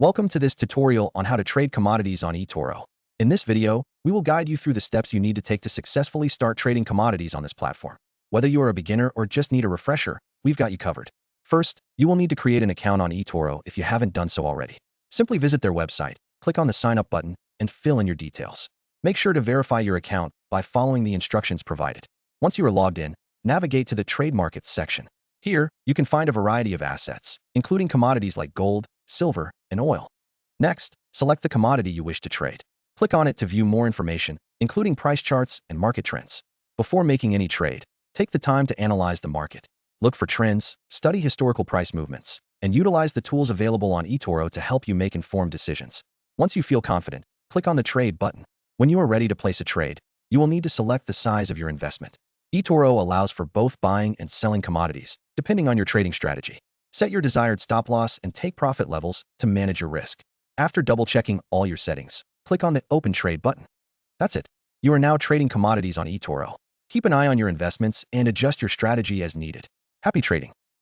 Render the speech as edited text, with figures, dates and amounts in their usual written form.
Welcome to this tutorial on how to trade commodities on eToro. In this video, we will guide you through the steps you need to take to successfully start trading commodities on this platform. Whether you are a beginner or just need a refresher, we've got you covered. First, you will need to create an account on eToro if you haven't done so already. Simply visit their website, click on the sign up button, and fill in your details. Make sure to verify your account by following the instructions provided. Once you are logged in, navigate to the Trade Markets section. Here, you can find a variety of assets, including commodities like gold, silver, and oil. Next, select the commodity you wish to trade. Click on it to view more information, including price charts and market trends. Before making any trade, take the time to analyze the market. Look for trends, study historical price movements, and utilize the tools available on eToro to help you make informed decisions. Once you feel confident, click on the Trade button. When you are ready to place a trade, you will need to select the size of your investment. eToro allows for both buying and selling commodities, depending on your trading strategy. Set your desired stop loss and take profit levels to manage your risk. After double-checking all your settings, click on the Open Trade button. That's it. You are now trading commodities on eToro. Keep an eye on your investments and adjust your strategy as needed. Happy trading!